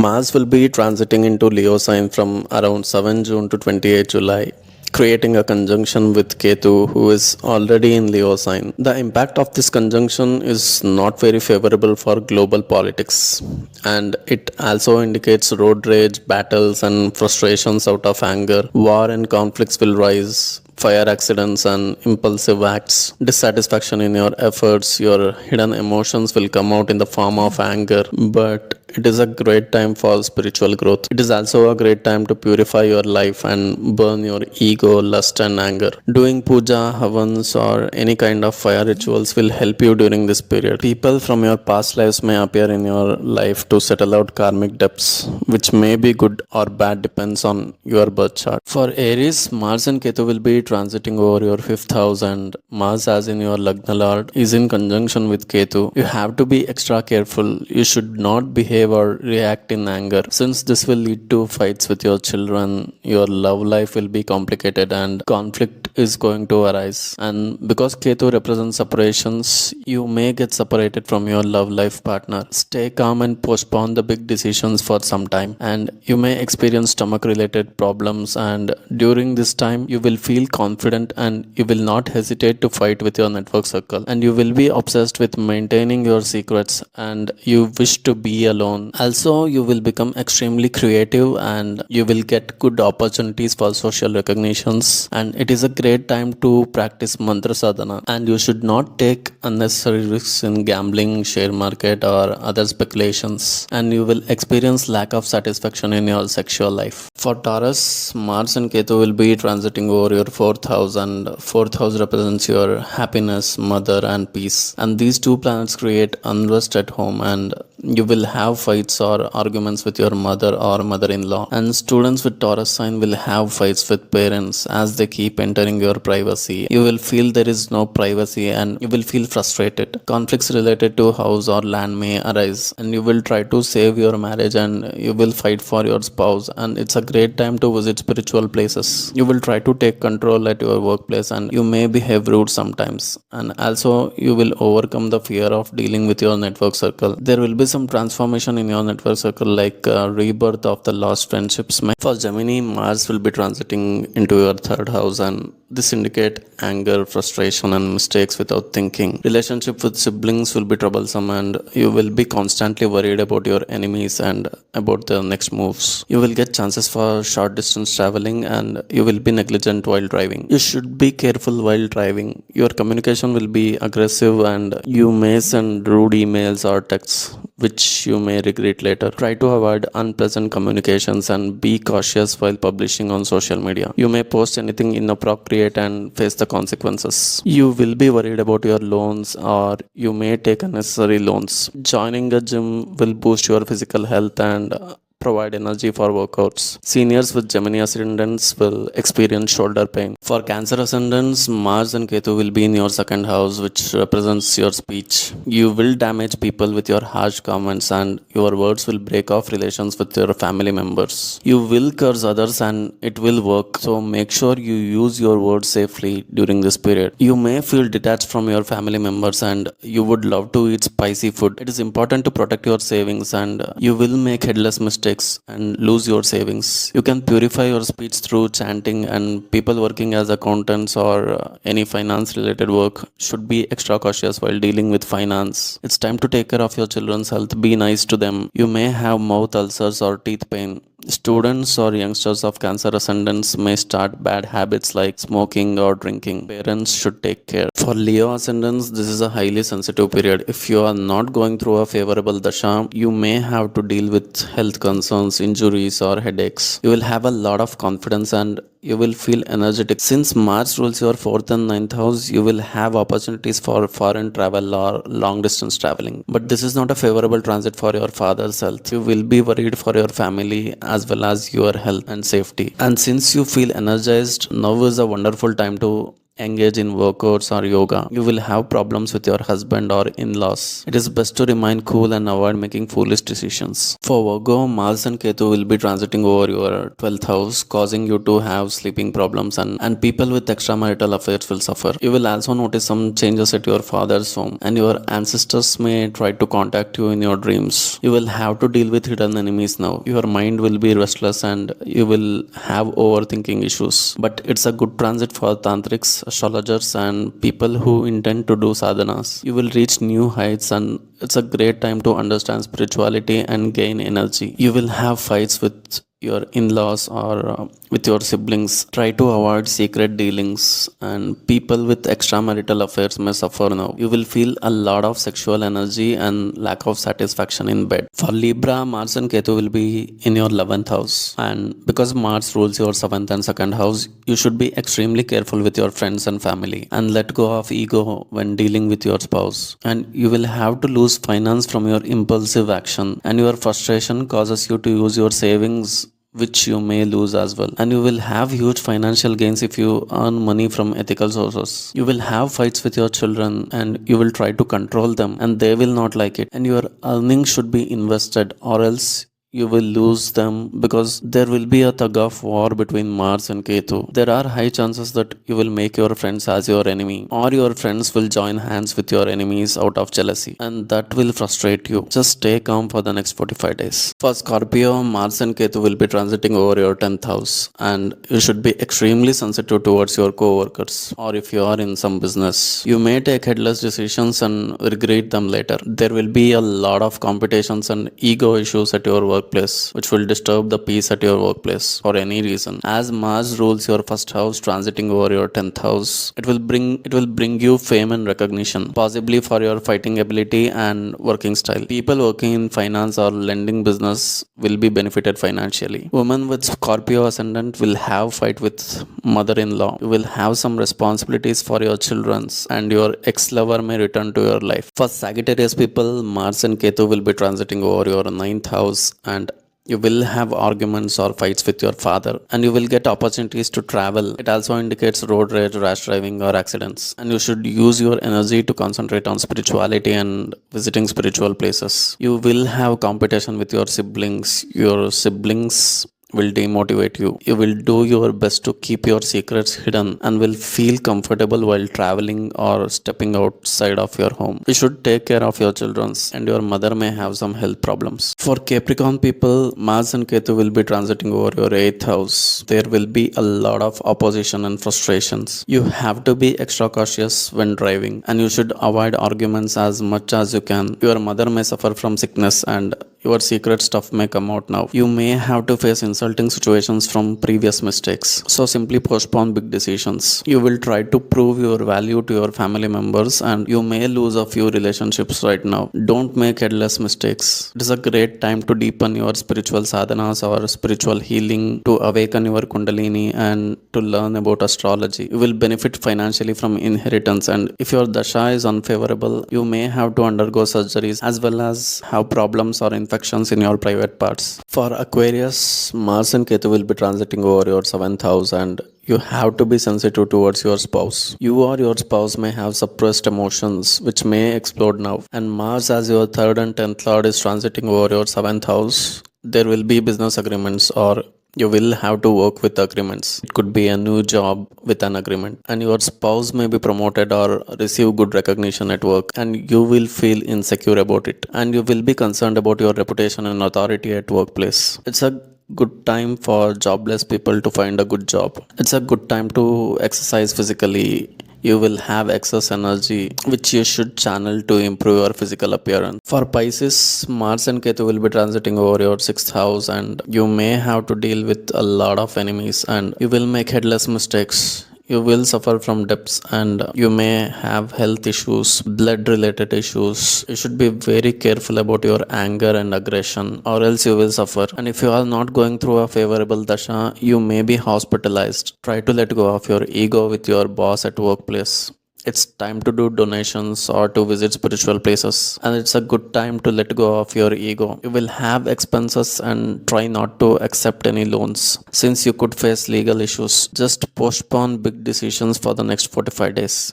Mars will be transiting into Leo sign from around 7 June to 28 July, creating a conjunction with Ketu, who is already in Leo sign. The impact of this conjunction is not very favorable for global politics, and it also indicates road rage, battles, and frustrations out of anger. War and conflicts will rise. Fire accidents and impulsive acts, dissatisfaction in your efforts, your hidden emotions will come out in the form of anger, but it is a great time for spiritual growth. It is also a great time to purify your life and burn your ego, lust, and anger. Doing puja, havans, or any kind of fire rituals will help you during this period. People from your past lives may appear in your life to settle out karmic debts, which may be good or bad, depends on your birth chart. For Aries, Mars and Ketu will be transiting over your fifth house, and Mars, as in your Lagna Lord, is in conjunction with Ketu. You have to be extra careful. You should not behave or react in anger, since this will lead to fights with your children. Your love life will be complicated and conflict is going to arise. And because Ketu represents separations, you may get separated from your love life partner. Stay calm and postpone the big decisions for some time, and you may experience stomach related problems. And during this time you will feel confident and you will not hesitate to fight with your network circle, and you will be obsessed with maintaining your secrets and you wish to be alone. Also, you will become extremely creative and you will get good opportunities for social recognitions, and it is a great time to practice mantra sadhana. And you should not take unnecessary risks in gambling, share market, or other speculations, and you will experience lack of satisfaction in your sexual life. For Taurus, Mars and Ketu will be transiting over your fourth house, and fourth house represents your happiness, mother, and peace. And these two planets create unrest at home, and you will have fights or arguments with your mother or mother-in-law. And students with Taurus sign will have fights with parents as they keep entering your privacy. You will feel there is no privacy and you will feel frustrated. Conflicts related to house or land may arise, and you will try to save your marriage and you will fight for your spouse. And it's a great time to visit spiritual places. You will try to take control at your workplace and you may behave rude sometimes. And also you will overcome the fear of dealing with your network circle. There will be some transformation in your network circle, like rebirth of the lost friendships. For Gemini, Mars will be transiting into your third house, and this indicate anger, frustration, and mistakes without thinking. Relationship with siblings will be troublesome, and you will be constantly worried about your enemies and about their next moves. You will get chances for short distance traveling, and you will be negligent while driving. You should be careful while driving. Your communication will be aggressive, and you may send rude emails or texts which you may regret later. Try to avoid unpleasant communications and be cautious while publishing on social media. You may post anything inappropriate and face the consequences. You will be worried about your loans, or you may take unnecessary loans. Joining a gym will boost your physical health and provide energy for workouts. Seniors with Gemini ascendants will experience shoulder pain. For Cancer ascendants, Mars and Ketu will be in your second house, which represents your speech. You will damage people with your harsh comments, and your words will break off relations with your family members. You will curse others and it will work, so make sure you use your words safely during this period. You may feel detached from your family members and you would love to eat spicy food. It is important to protect your savings, and you will make headless mistakes and lose your savings. You can purify your speech through chanting, and people working as accountants or any finance related work should be extra cautious while dealing with finance. It's time to take care of your children's health. Be nice to them. You may have mouth ulcers or teeth pain. Students or youngsters of Cancer ascendants may start bad habits like smoking or drinking. Parents should take care. For Leo ascendants, this is a highly sensitive period. If you are not going through a favorable dasha, you may have to deal with health concerns, injuries, or headaches. You will have a lot of confidence and you will feel energetic. Since Mars rules your 4th and 9th house, you will have opportunities for foreign travel or long distance traveling. But this is not a favorable transit for your father's health. You will be worried for your family as well as your health and safety. And since you feel energized, now is a wonderful time to engage in workouts or yoga. You will have problems with your husband or in-laws. It is best to remain cool and avoid making foolish decisions. For Virgo, Mars and Ketu will be transiting over your 12th house, causing you to have sleeping problems, and people with extramarital affairs will suffer. You will also notice some changes at your father's home, and your ancestors may try to contact you in your dreams. You will have to deal with hidden enemies now. Your mind will be restless and you will have overthinking issues. But it's a good transit for tantrics, astrologers, and people who intend to do sadhanas. You will reach new heights, and it's a great time to understand spirituality and gain energy. You will have fights with your in-laws or with your siblings. Try to avoid secret dealings, and people with extramarital affairs may suffer now. You will feel a lot of sexual energy and lack of satisfaction in bed. For Libra, Mars and Ketu will be in your 11th house, and because Mars rules your 7th and 2nd house, you should be extremely careful with your friends and family, and let go of ego when dealing with your spouse. And you will have to lose finance from your impulsive action, and your frustration causes you to use your savings, which you may lose as well. And you will have huge financial gains if you earn money from ethical sources. You will have fights with your children, and you will try to control them, and they will not like it. And your earnings should be invested, or else you will lose them, because there will be a tug of war between Mars and Ketu. There are high chances that you will make your friends as your enemy, or your friends will join hands with your enemies out of jealousy, and that will frustrate you. Just stay calm for the next 45 days. For Scorpio, Mars and Ketu will be transiting over your 10th house, and you should be extremely sensitive towards your co-workers, or if you are in some business. You may take headless decisions and regret them later. There will be a lot of competitions and ego issues at your workplace, which will disturb the peace at your workplace for any reason. As Mars rules your 1st house, transiting over your 10th house, it will bring you fame and recognition, possibly for your fighting ability and working style. People working in finance or lending business will be benefited financially. Women with Scorpio ascendant will have fight with mother-in-law. You will have some responsibilities for your children's, and your ex-lover may return to your life. For Sagittarius people, Mars and Ketu will be transiting over your 9th house, and you will have arguments or fights with your father, and you will get opportunities to travel. It also indicates road rage, rash driving, or accidents, and you should use your energy to concentrate on spirituality and visiting spiritual places. You will have competition with your siblings. Your siblings will demotivate you. You will do your best to keep your secrets hidden, and will feel comfortable while traveling or stepping outside of your home. You should take care of your children, and your mother may have some health problems. For Capricorn people, Mars and Ketu will be transiting over your 8th house. There will be a lot of opposition and frustrations. You have to be extra cautious when driving, and you should avoid arguments as much as you can. Your mother may suffer from sickness, and your secret stuff may come out now. You may have to face insulting situations from previous mistakes, so simply postpone big decisions. You will try to prove your value to your family members, and you may lose a few relationships right now. Don't make headless mistakes. It is a great time to deepen your spiritual sadhanas or spiritual healing, to awaken your kundalini, and to learn about astrology. You will benefit financially from inheritance, and if your dasha is unfavorable, you may have to undergo surgeries, as well as have problems or infections in your private parts. For Aquarius, Mars and Ketu will be transiting over your 7th house, and you have to be sensitive towards your spouse. You or your spouse may have suppressed emotions which may explode now. And Mars, as your 3rd and 10th lord, is transiting over your 7th house. There will be business agreements, or you will have to work with agreements. It could be a new job with an agreement, and your spouse may be promoted or receive good recognition at work, and you will feel insecure about it, and you will be concerned about your reputation and authority at workplace. It's a good time for jobless people to find a good job. It's a good time to exercise physically. You will have excess energy which you should channel to improve your physical appearance. For Pisces, Mars and Ketu will be transiting over your 6th house, and you may have to deal with a lot of enemies, and you will make headless mistakes. You will suffer from debts, and you may have health issues, blood related issues. You should be very careful about your anger and aggression, or else you will suffer. And if you are not going through a favorable dasha, you may be hospitalized. Try to let go of your ego with your boss at workplace. It's time to do donations or to visit spiritual places. And it's a good time to let go of your ego. You will have expenses and try not to accept any loans since you could face legal issues. Just postpone big decisions for the next 45 days.